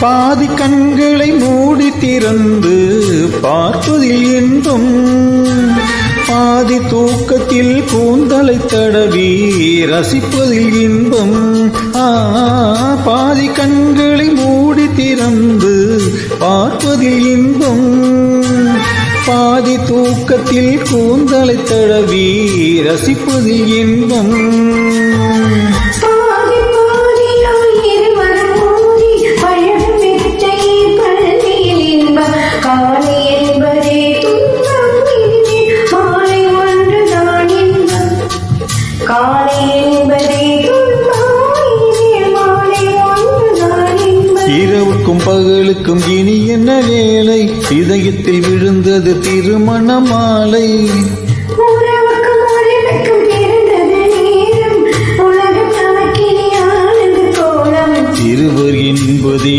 பாதி கண்களை மூடி திறந்து பார்ப்பதில் இன்பம், பாதி தூக்கத்தில் கூந்தலை தடவி ரசிப்பதில் இன்பம். பாதி கண்களை மூடி திறந்து பார்ப்பதில் இன்பம், பாதி தூக்கத்தில் கூந்தலை தடவி ரசிப்பதில் இன்பம். இரவுக்கும் பகலுக்கும் இனி என்ன வேலை, இதயத்தில் விழுந்தது திருமண மாலை. இருவர் என்பதே